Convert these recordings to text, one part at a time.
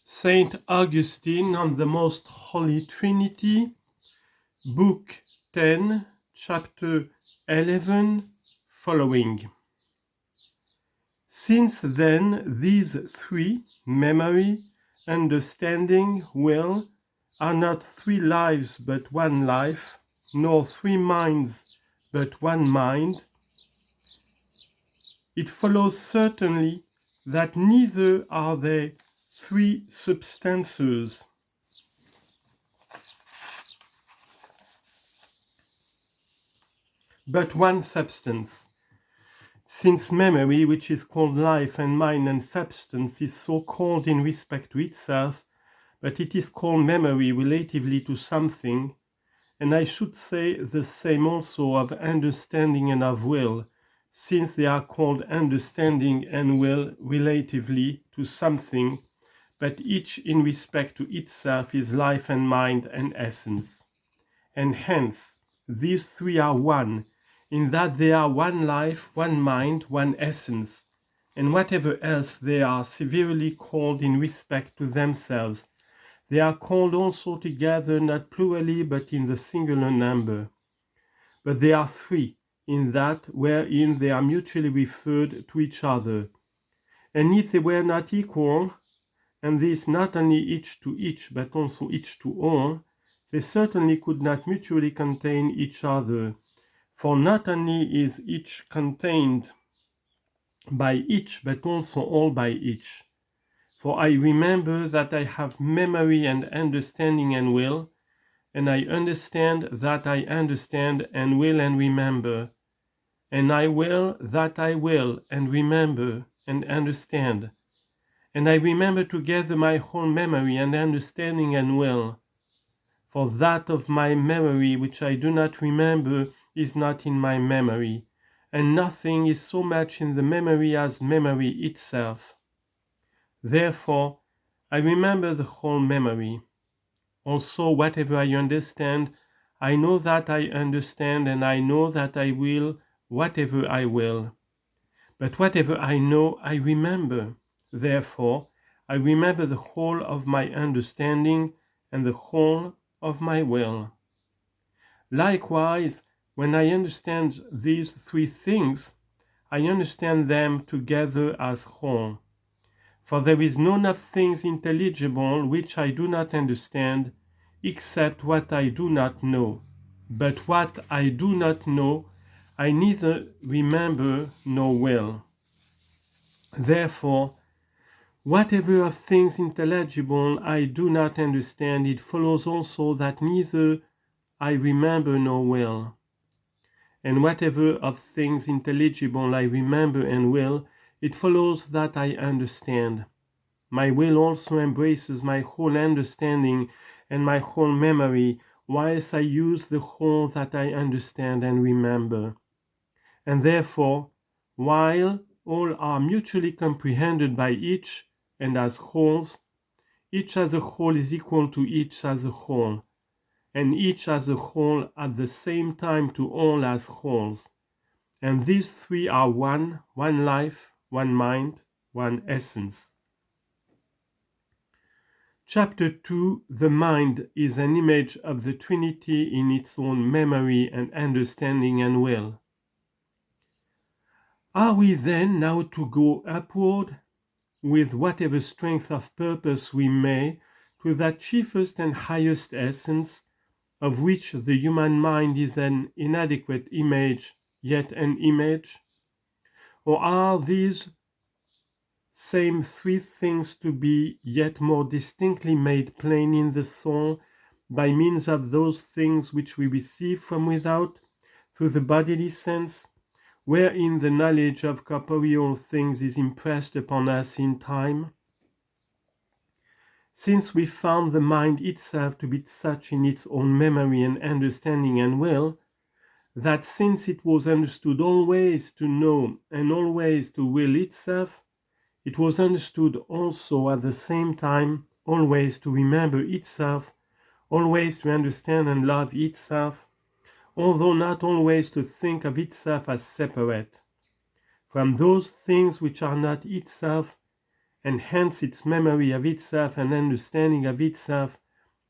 Saint Augustine on the Most Holy Trinity, Book 10, Chapter 11, following. Since then these three, memory, understanding, will, are not three lives but one life, nor three minds but one mind, it follows certainly that neither are they three substances, but one substance. Since memory, which is called life and mind and substance, is so called in respect to itself, but it is called memory relatively to something, and I should say the same also of understanding and of will, since they are called understanding and will relatively to something, but each in respect to itself is life and mind and essence. And hence, these three are one, in that they are one life, one mind, one essence, and whatever else they are severely called in respect to themselves, they are called also together not plurally but in the singular number. But they are three, in that wherein they are mutually referred to each other. And if they were not equal, and this not only each to each but also each to all, they certainly could not mutually contain each other, for not only is each contained by each, but also all by each. For I remember that I have memory and understanding and will, and I understand that I understand and will and remember, and I will that I will and remember and understand, and I remember together my whole memory and understanding and will. For that of my memory which I do not remember is not in my memory, and nothing is so much in the memory as memory itself. Therefore, I remember the whole memory. Also, whatever I understand, I know that I understand, and I know that I will whatever I will. But whatever I know, I remember. Therefore, I remember the whole of my understanding and the whole of my will. Likewise, when I understand these three things, I understand them together as whole. For there is none of things intelligible which I do not understand, except what I do not know. But what I do not know, I neither remember nor will. Therefore, whatever of things intelligible I do not understand, it follows also that neither I remember nor will. And whatever of things intelligible I remember and will, it follows that I understand. My will also embraces my whole understanding and my whole memory, whilst I use the whole that I understand and remember. And therefore, while all are mutually comprehended by each and as wholes, each as a whole is equal to each as a whole, and each as a whole at the same time to all as wholes. And these three are one life, one mind, one essence. Chapter 2, the mind is an image of the Trinity in its own memory and understanding and will. Are we then now to go upward, with whatever strength of purpose we may, to that chiefest and highest essence, of which the human mind is an inadequate image, yet an image? Or are these same three things to be yet more distinctly made plain in the soul by means of those things which we receive from without through the bodily sense, wherein the knowledge of corporeal things is impressed upon us in time? Since we found the mind itself to be such in its own memory and understanding and will, that since it was understood always to know and always to will itself, it was understood also at the same time always to remember itself, always to understand and love itself, although not always to think of itself as separate from those things which are not itself, and hence its memory of itself and understanding of itself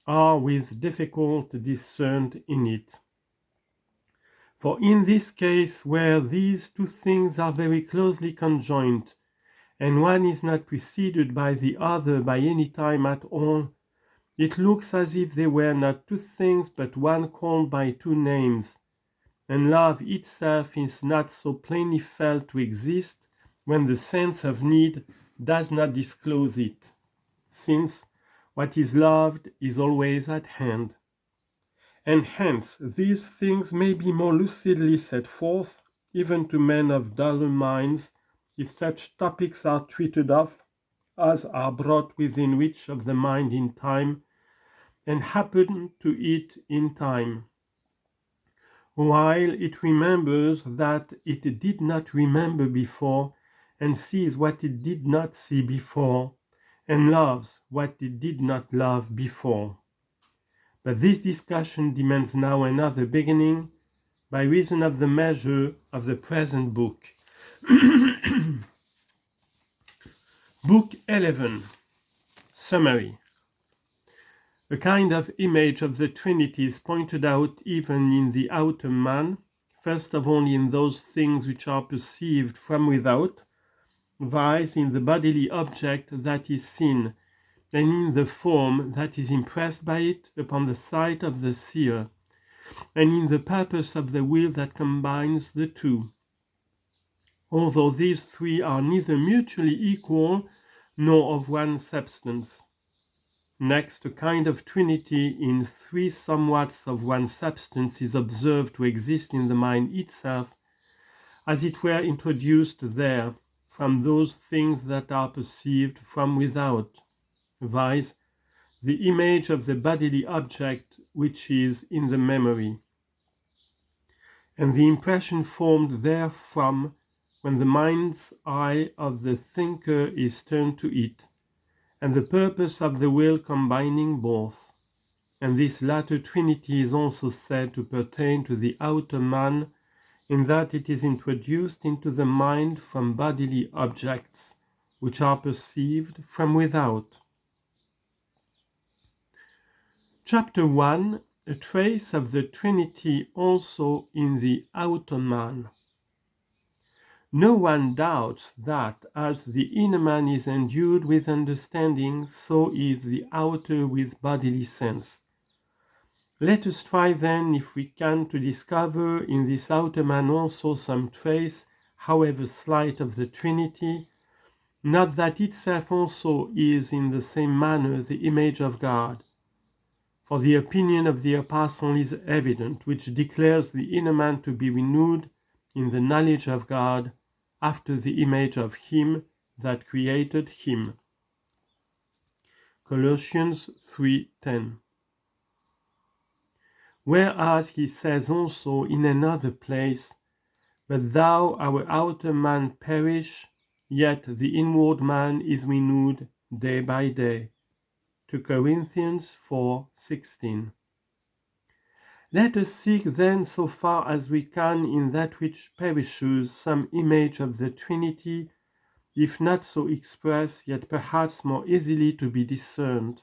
are with difficulty discerned in it. For in this case, where these two things are very closely conjoined, and one is not preceded by the other by any time at all, it looks as if they were not two things but one called by two names, and love itself is not so plainly felt to exist when the sense of need does not disclose it, since what is loved is always at hand. And hence these things may be more lucidly set forth, even to men of duller minds, if such topics are treated of as are brought within reach of the mind in time, and happen to it in time, while it remembers that it did not remember before, and sees what it did not see before, and loves what it did not love before. But this discussion demands now another beginning, by reason of the measure of the present book. Book 11. Summary. A kind of image of the Trinity is pointed out even in the outer man, first of all in those things which are perceived from without, viz. In the bodily object that is seen, and in the form that is impressed by it upon the sight of the seer, and in the purpose of the will that combines the two, although these three are neither mutually equal nor of one substance. Next, a kind of trinity in three somewhats of one substance is observed to exist in the mind itself, as it were introduced there from those things that are perceived from without, viz. The image of the bodily object which is in the memory, and the impression formed therefrom when the mind's eye of the thinker is turned to it, and the purpose of the will combining both. And this latter trinity is also said to pertain to the outer man, in that it is introduced into the mind from bodily objects, which are perceived from without. Chapter 1. A trace of the Trinity also in the outer man. No one doubts that, as the inner man is endued with understanding, so is the outer with bodily sense. Let us try then, if we can, to discover in this outer man also some trace, however slight, of the Trinity, not that itself also is in the same manner the image of God. For the opinion of the Apostle is evident, which declares the inner man to be renewed in the knowledge of God, after the image of him that created him. Colossians 3:10. Whereas he says also in another place, "But though our outer man perish, yet the inward man is renewed day by day." 2 Corinthians 4:16. Let us seek then, so far as we can, in that which perishes, some image of the Trinity, if not so express, yet perhaps more easily to be discerned.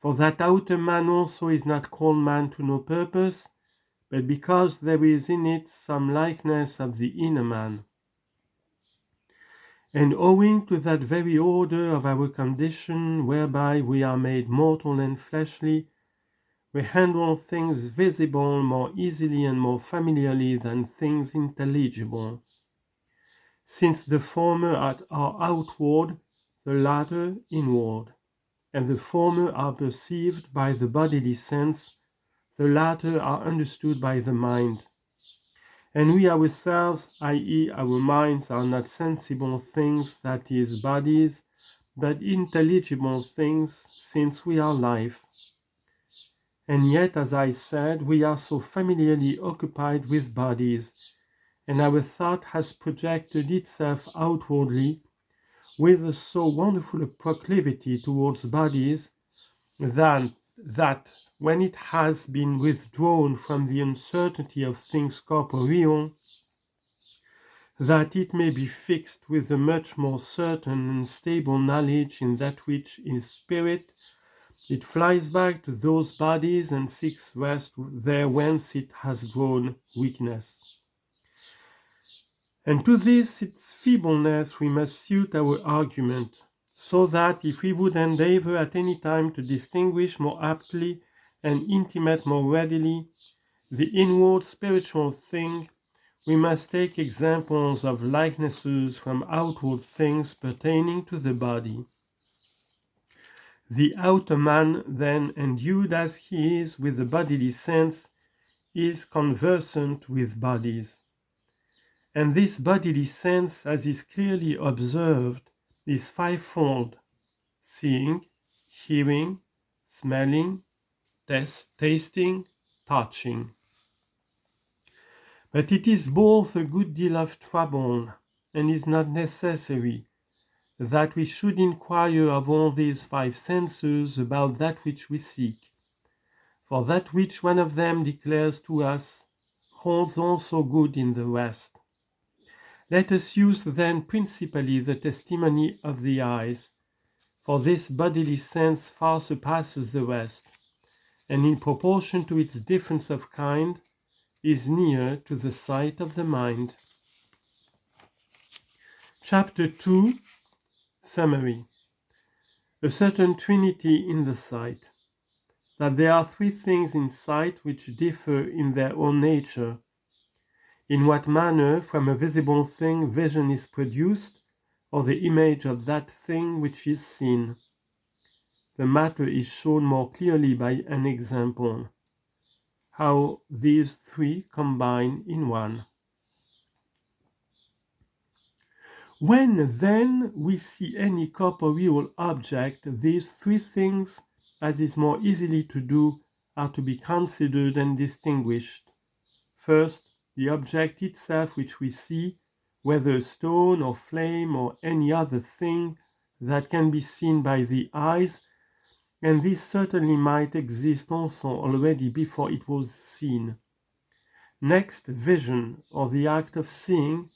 For that outer man also is not called man to no purpose, but because there is in it some likeness of the inner man. And owing to that very order of our condition, whereby we are made mortal and fleshly, we handle things visible more easily and more familiarly than things intelligible. Since the former are outward, the latter inward, and the former are perceived by the bodily sense, the latter are understood by the mind. And we ourselves, i.e., our minds, are not sensible things, that is, bodies, but intelligible things, since we are life. And yet, as I said, we are so familiarly occupied with bodies, and our thought has projected itself outwardly with so wonderful a proclivity towards bodies, that when it has been withdrawn from the uncertainty of things corporeal, that it may be fixed with a much more certain and stable knowledge in that which is spirit, it flies back to those bodies and seeks rest there whence it has grown weakness. And to this its feebleness we must suit our argument, so that if we would endeavor at any time to distinguish more aptly and intimate more readily the inward spiritual thing, we must take examples of likenesses from outward things pertaining to the body. The outer man, then, endued as he is with the bodily sense, is conversant with bodies. And this bodily sense, as is clearly observed, is fivefold: seeing, hearing, smelling, tasting, touching. But it is both a good deal of trouble, and is not necessary, that we should inquire of all these five senses about that which we seek. For that which one of them declares to us holds also good in the rest. Let us use then principally the testimony of the eyes, for this bodily sense far surpasses the rest, and in proportion to its difference of kind, is near to the sight of the mind. Chapter 2, Summary. A certain Trinity in the sight. That there are three things in sight which differ in their own nature. In what manner from a visible thing vision is produced, or the image of that thing which is seen. The matter is shown more clearly by an example. How these three combine in one. When then we see any corporeal object, these three things, as is more easily to do, are to be considered and distinguished. First, the object itself which we see, whether a stone or flame or any other thing that can be seen by the eyes, and this certainly might exist also already before it was seen. Next, vision, or the act of seeing,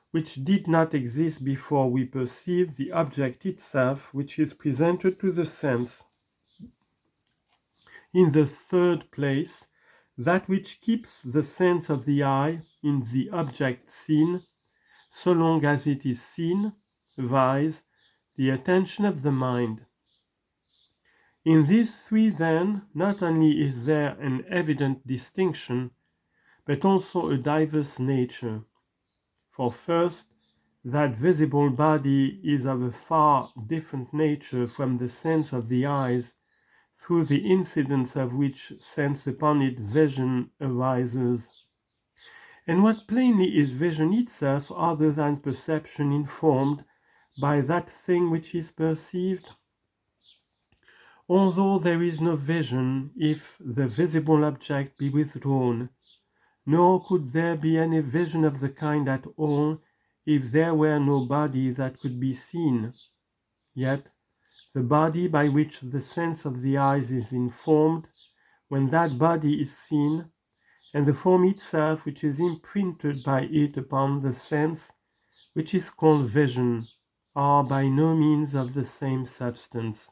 which did not exist before we perceive the object itself, which is presented to the sense. In the third place, that which keeps the sense of the eye in the object seen, so long as it is seen, viz., the attention of the mind. In these three, then, not only is there an evident distinction, but also a diverse nature. For first, that visible body is of a far different nature from the sense of the eyes, through the incidence of which sense upon it vision arises. And what plainly is vision itself other than perception informed by that thing which is perceived? Although there is no vision if the visible object be withdrawn, nor could there be any vision of the kind at all if there were no body that could be seen. Yet, the body by which the sense of the eyes is informed, when that body is seen, and the form itself which is imprinted by it upon the sense, which is called vision, are by no means of the same substance.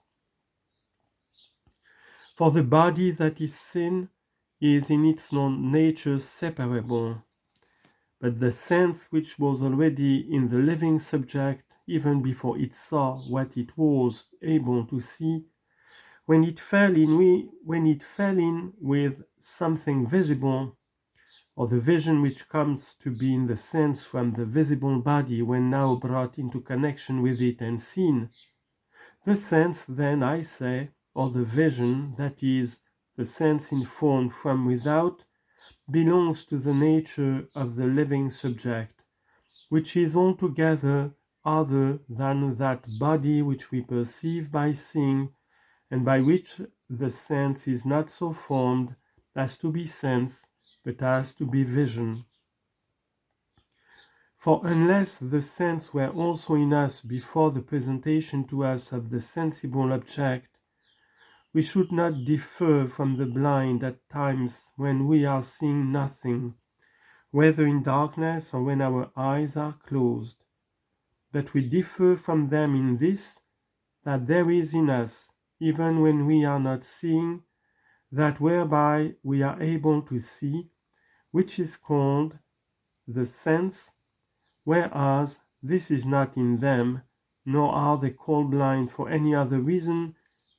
For the body that is seen is in its own nature separable, but the sense which was already in the living subject, even before it saw what it was able to see, when it fell in with something visible, or the vision which comes to be in the sense from the visible body when now brought into connection with it and seen, the sense then, I say, or the vision, that is, the sense informed from without, belongs to the nature of the living subject, which is altogether other than that body which we perceive by seeing, and by which the sense is not so formed as to be sense, but as to be vision. For unless the sense were also in us before the presentation to us of the sensible object, we should not differ from the blind at times when we are seeing nothing, whether in darkness or when our eyes are closed. But we differ from them in this, that there is in us, even when we are not seeing, that whereby we are able to see, which is called the sense, whereas this is not in them, nor are they called blind for any other reason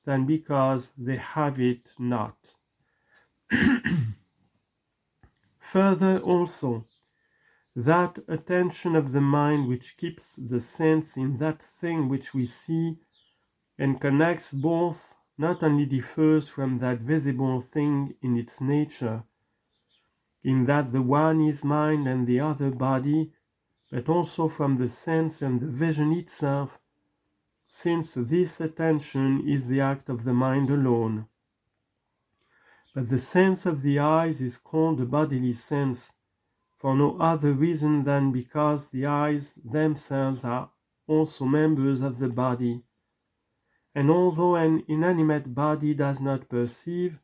than because they have it not. Further also, that attention of the mind which keeps the sense in that thing which we see and connects both not only differs from that visible thing in its nature, in that the one is mind and the other body, but also from the sense and the vision itself, since this attention is the act of the mind alone. But the sense of the eyes is called a bodily sense, for no other reason than because the eyes themselves are also members of the body. And although an inanimate body does not perceive,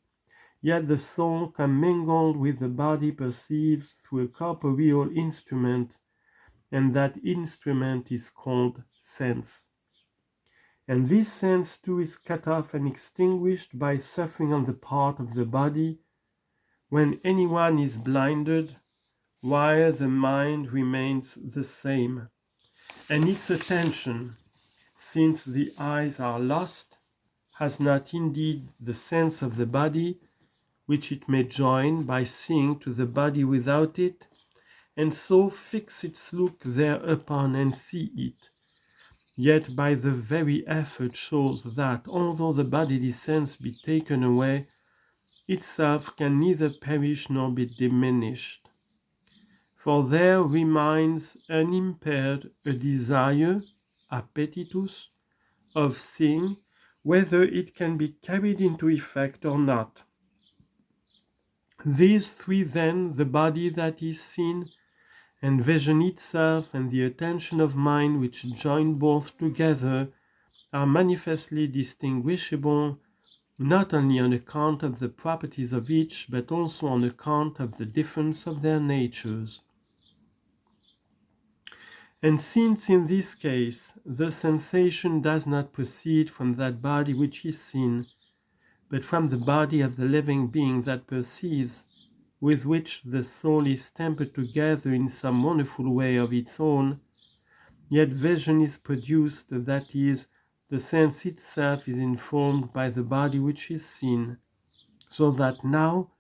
yet the soul commingled with the body perceives through a corporeal instrument, and that instrument is called sense. And this sense too is cut off and extinguished by suffering on the part of the body, when anyone is blinded, while the mind remains the same, and its attention, since the eyes are lost, has not indeed the sense of the body, which it may join by seeing to the body without it, and so fix its look thereupon and see it. Yet by the very effort shows that, although the bodily sense be taken away, itself can neither perish nor be diminished. For there remains unimpaired a desire, appetitus, of seeing, whether it can be carried into effect or not. These three then, the body that is seen, and vision itself, and the attention of mind which join both together, are manifestly distinguishable, not only on account of the properties of each, but also on account of the difference of their natures. And since in this case the sensation does not proceed from that body which is seen, but from the body of the living being that perceives, with which the soul is tempered together in some wonderful way of its own, yet vision is produced, that is, the sense itself is informed by the body which is seen, so that now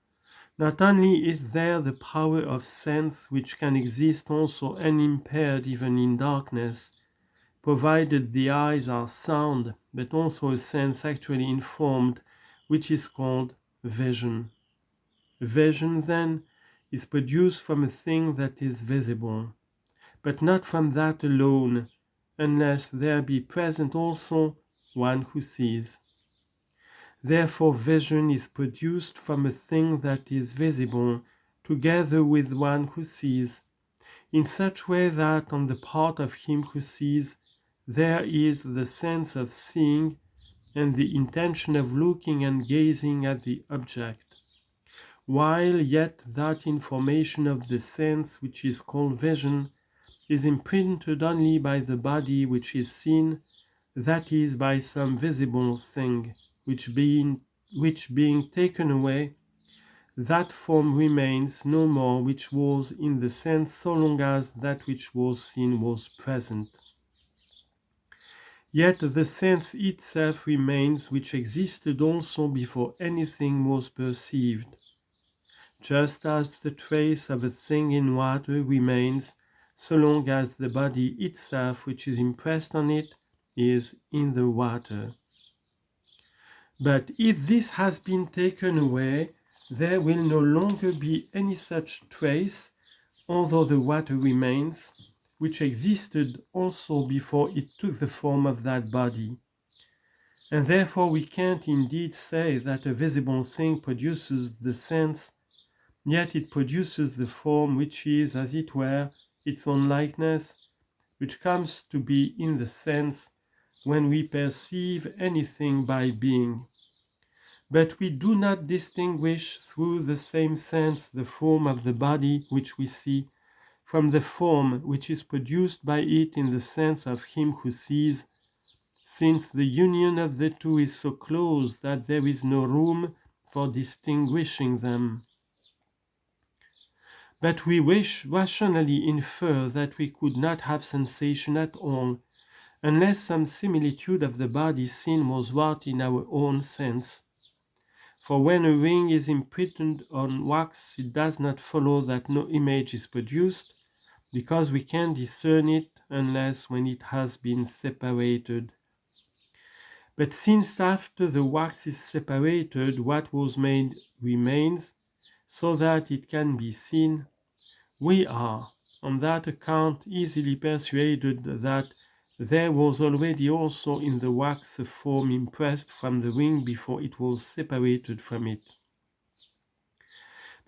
not only is there the power of sense which can exist also unimpaired even in darkness, provided the eyes are sound, but also a sense actually informed, which is called vision. Vision, then, is produced from a thing that is visible, but not from that alone, unless there be present also one who sees. Therefore vision is produced from a thing that is visible, together with one who sees, in such way that on the part of him who sees there is the sense of seeing and the intention of looking and gazing at the object, while yet that information of the sense which is called vision is imprinted only by the body which is seen, that is, by some visible thing, which being taken away, that form remains no more which was in the sense so long as that which was seen was present. Yet the sense itself remains which existed also before anything was perceived, just as the trace of a thing in water remains so long as the body itself which is impressed on it is in the water. But if this has been taken away, there will no longer be any such trace, although the water remains, which existed also before it took the form of that body. And therefore we can't indeed say that a visible thing produces the sense, yet it produces the form which is, as it were, its own likeness, which comes to be in the sense when we perceive anything by being. But we do not distinguish through the same sense the form of the body which we see from the form which is produced by it in the sense of him who sees, since the union of the two is so close that there is no room for distinguishing them. But we wish rationally infer that we could not have sensation at all, unless some similitude of the body seen was wrought in our own sense. For when a ring is imprinted on wax, it does not follow that no image is produced, because we can discern it unless when it has been separated. But since after the wax is separated, what was made remains, so that it can be seen, we are, on that account, easily persuaded that there was already also in the wax a form impressed from the ring before it was separated from it.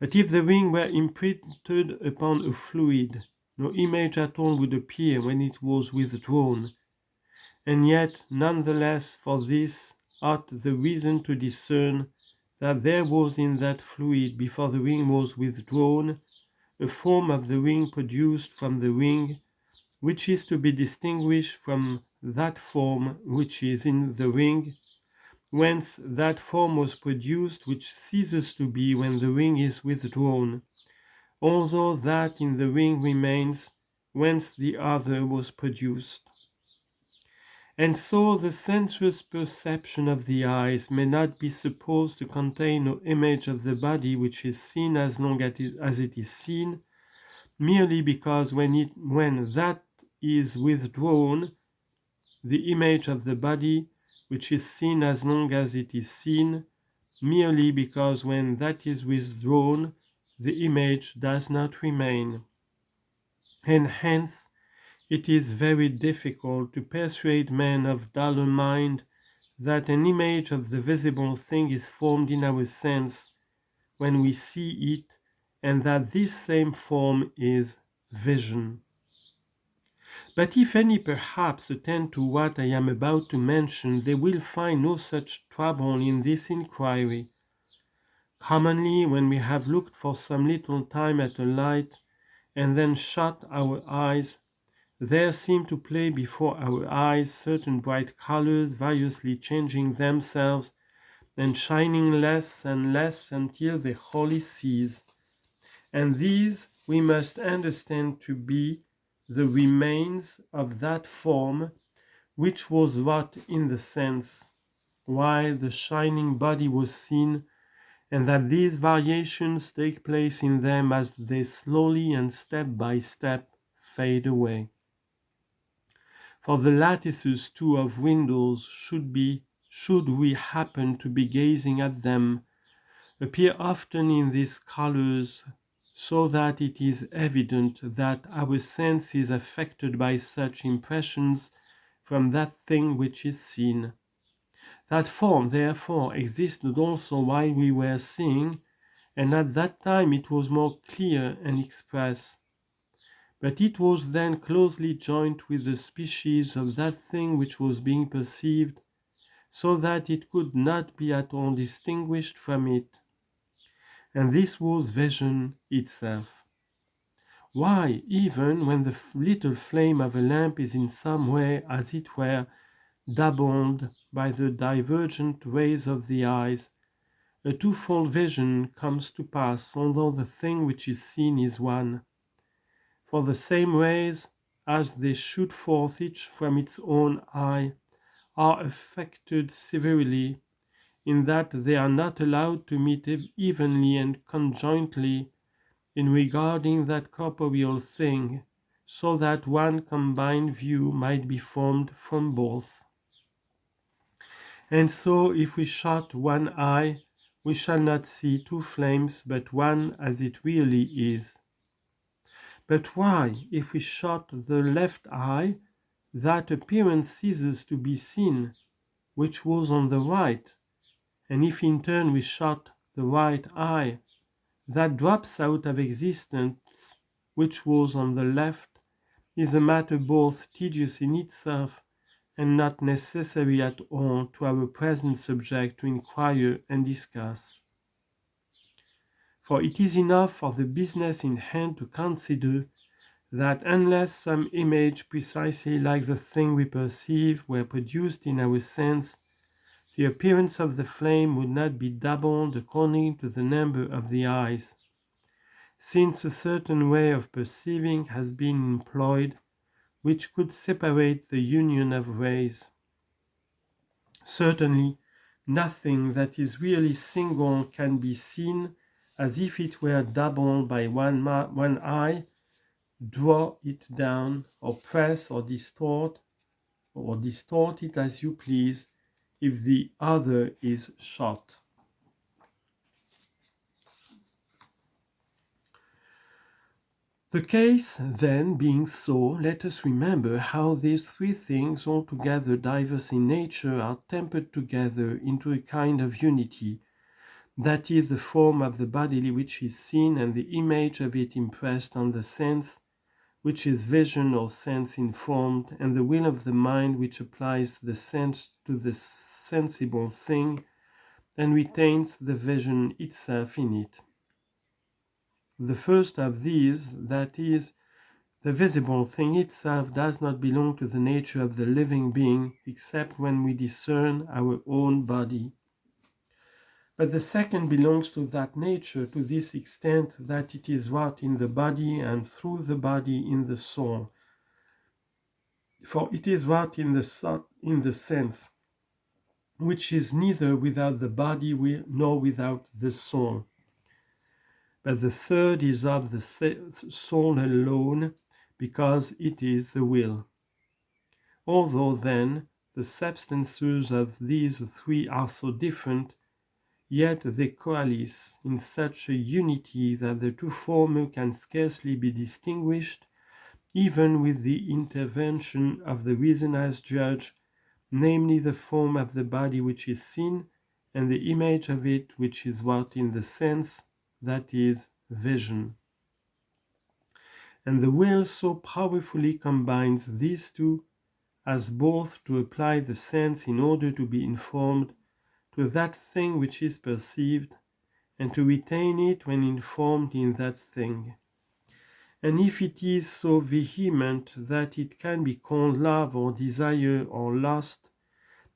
But if the ring were imprinted upon a fluid, no image at all would appear when it was withdrawn, and yet nonetheless for this ought the reason to discern that there was in that fluid before the ring was withdrawn a form of the ring produced from the ring, which is to be distinguished from that form which is in the ring, whence that form was produced which ceases to be when the ring is withdrawn, although that in the ring remains, whence the other was produced. And so the sensuous perception of the eyes may not be supposed to contain no image of the body which is seen as long as it is seen, merely because when that is withdrawn, the image of the body which is seen as long as it is seen, merely because when that is withdrawn, the image does not remain. And hence it is very difficult to persuade men of duller mind that an image of the visible thing is formed in our sense when we see it, and that this same form is vision. But if any perhaps attend to what I am about to mention, they will find no such trouble in this inquiry. Commonly, when we have looked for some little time at a light, and then shut our eyes, there seem to play before our eyes certain bright colors variously changing themselves and shining less and less until the whole is ceased. And these we must understand to be the remains of that form which was wrought in the sense, while the shining body was seen, and that these variations take place in them as they slowly and step by step fade away. For the lattices too of windows should we happen to be gazing at them, appear often in these colors, so that it is evident that our sense is affected by such impressions from that thing which is seen. That form, therefore, existed also while we were seeing, and at that time it was more clear and express. But it was then closely joined with the species of that thing which was being perceived, so that it could not be at all distinguished from it. And this was vision itself. Why, even when the little flame of a lamp is in some way, as it were, doubled by the divergent rays of the eyes, a twofold vision comes to pass, although the thing which is seen is one. For the same rays, as they shoot forth each from its own eye, are affected severely, in that they are not allowed to meet evenly and conjointly in regarding that corporeal thing, so that one combined view might be formed from both. And so if we shut one eye, we shall not see two flames, but one as it really is. But why, if we shut the left eye, that appearance ceases to be seen, which was on the right, and if in turn we shut the right eye, that drops out of existence, which was on the left, is a matter both tedious in itself and not necessary at all to our present subject to inquire and discuss. For it is enough for the business in hand to consider that unless some image precisely like the thing we perceive were produced in our sense, the appearance of the flame would not be doubled according to the number of the eyes, since a certain way of perceiving has been employed, which could separate the union of rays. Certainly, nothing that is really single can be seen as if it were doubled by one eye. Draw it down, or press, or distort it as you please, if the other is shot. The case, then, being so, let us remember how these three things, altogether diverse in nature, are tempered together into a kind of unity, that is, the form of the body which is seen, and the image of it impressed on the sense, which is vision or sense informed, and the will of the mind which applies the sense to the sensible thing, and retains the vision itself in it. The first of these, that is, the visible thing itself, does not belong to the nature of the living being, except when we discern our own body. But the second belongs to that nature to this extent that it is wrought in the body and through the body in the soul. For it is wrought in the sense, which is neither without the body nor without the soul. But the third is of the soul alone, because it is the will. Although, then, the substances of these three are so different, yet they coalesce in such a unity that the two former can scarcely be distinguished, even with the intervention of the reason as judge, namely the form of the body which is seen, and the image of it which is wrought in the sense, that is, vision. And the will so powerfully combines these two as both to apply the sense in order to be informed to that thing which is perceived, and to retain it when informed in that thing. And if it is so vehement that it can be called love or desire or lust,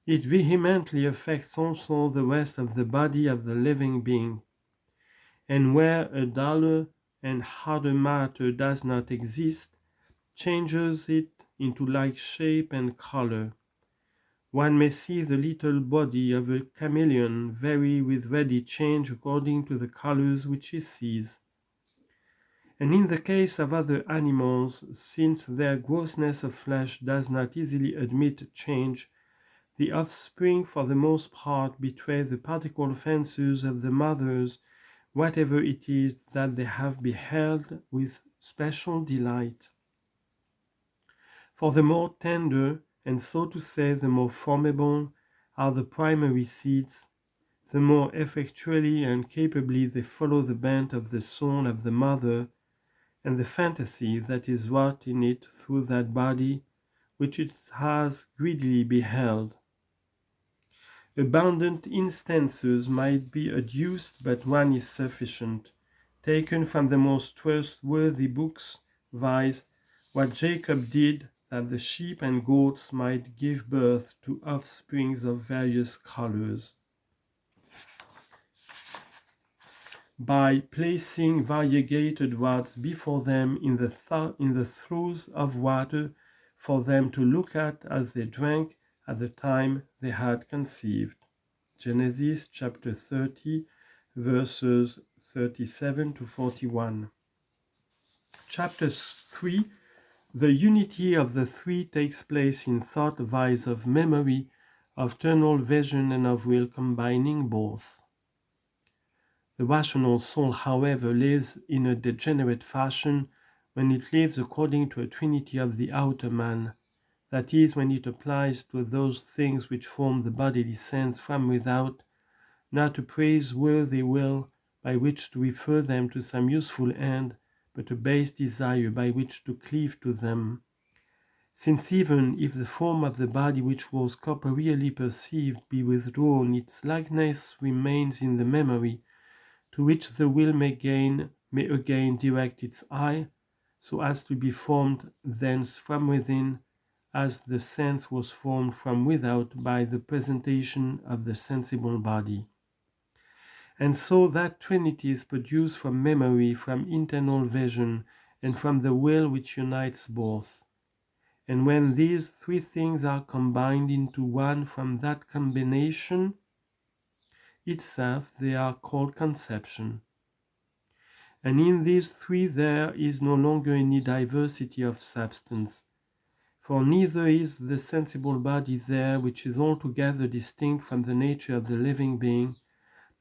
it vehemently affects also the rest of the body of the living being. And where a duller and harder matter does not exist, changes it into like shape and color. One may see the little body of a chameleon vary with ready change according to the colors which he sees. And in the case of other animals, since their grossness of flesh does not easily admit change, the offspring for the most part betray the particle fancies of the mothers, whatever it is that they have beheld with special delight. For the more tender, and so to say the more formable, are the primary seeds, the more effectually and capably they follow the bent of the soul of the mother, and the fantasy that is wrought in it through that body which it has greedily beheld. Abundant instances might be adduced, but one is sufficient, taken from the most trustworthy books, viz., what Jacob did, that the sheep and goats might give birth to offsprings of various colors. By placing variegated rods before them in the troughs of water for them to look at as they drank at the time they had conceived. Genesis chapter 30, verses 37 to 41. Chapter 3. The unity of the three takes place in thought, viz. Of memory, of eternal vision, and of will, combining both. The rational soul, however, lives in a degenerate fashion when it lives according to a trinity of the outer man, that is, when it applies to those things which form the bodily sense from without, not a praiseworthy will by which to refer them to some useful end, but a base desire by which to cleave to them. Since even if the form of the body which was corporeally perceived be withdrawn, its likeness remains in the memory, to which the will may again direct its eye, so as to be formed thence from within, as the sense was formed from without by the presentation of the sensible body. And so that Trinity is produced from memory, from internal vision, and from the will which unites both. And when these three things are combined into one from that combination itself, they are called conception. And in these three there is no longer any diversity of substance, for neither is the sensible body there, which is altogether distinct from the nature of the living being,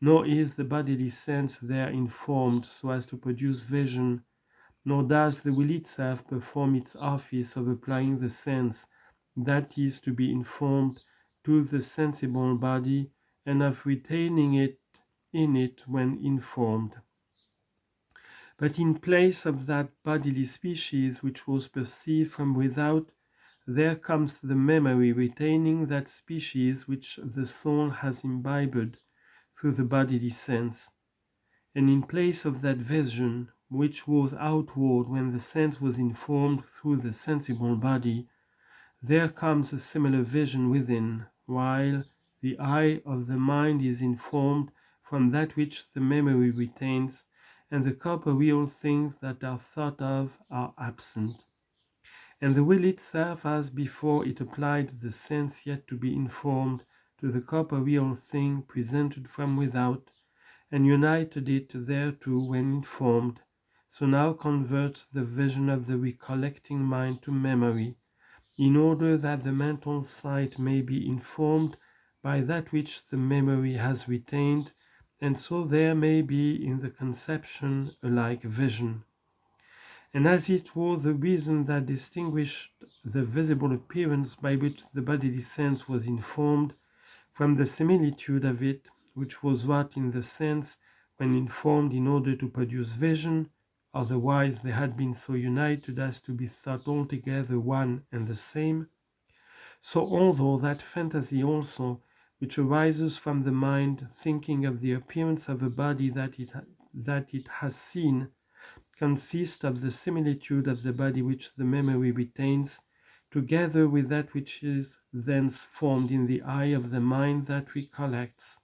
nor is the bodily sense there informed so as to produce vision, nor does the will itself perform its office of applying the sense, that is to be informed, to the sensible body, and of retaining it in it when informed. But in place of that bodily species which was perceived from without, there comes the memory retaining that species which the soul has imbibed through the bodily sense. And in place of that vision which was outward when the sense was informed through the sensible body, there comes a similar vision within, while the eye of the mind is informed from that which the memory retains, and the corporeal things that are thought of are absent. And the will itself, as before it applied the sense yet to be informed to the corporeal thing presented from without, and united it thereto when informed, so now converts the vision of the recollecting mind to memory, in order that the mental sight may be informed by that which the memory has retained, and so there may be in the conception a like vision. And as it was the reason that distinguished the visible appearance by which the bodily sense was informed from the similitude of it, which was wrought in the sense when informed in order to produce vision, otherwise they had been so united as to be thought altogether one and the same, so although that fantasy also, which arises from the mind thinking of the appearance of a body that it has seen, consists of the similitude of the body which the memory retains, together with that which is thence formed in the eye of the mind that recollects.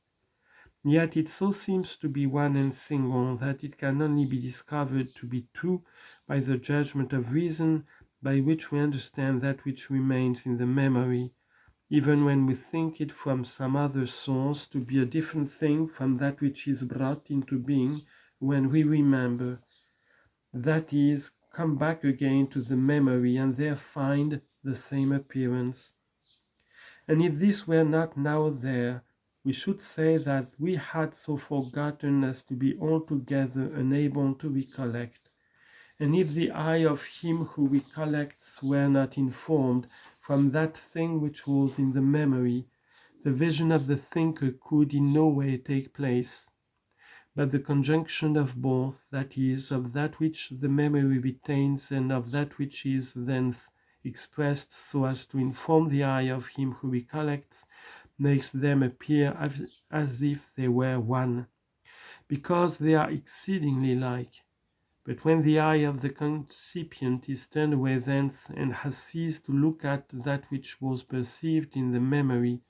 Yet it so seems to be one and single that it can only be discovered to be two by the judgment of reason, by which we understand that which remains in the memory, even when we think it from some other source to be a different thing from that which is brought into being when we remember. That is, come back again to the memory and there find the same appearance. And if this were not now there, we should say that we had so forgotten as to be altogether unable to recollect. And if the eye of him who recollects were not informed from that thing which was in the memory, the vision of the thinker could in no way take place. But the conjunction of both, that is, of that which the memory retains and of that which is thence expressed so as to inform the eye of him who recollects, makes them appear as if they were one, because they are exceedingly like. But when the eye of the concipient is turned away thence and has ceased to look at that which was perceived in the memory,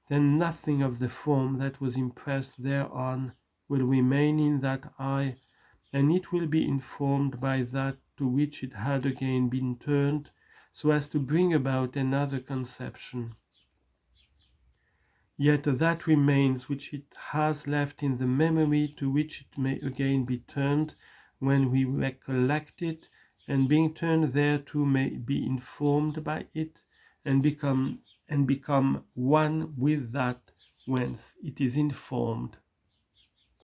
then nothing of the form that was impressed thereon will remain in that eye, and it will be informed by that to which it had again been turned, so as to bring about another conception. Yet that remains which it has left in the memory, to which it may again be turned when we recollect it, and being turned thereto may be informed by it, and become one with that whence it is informed.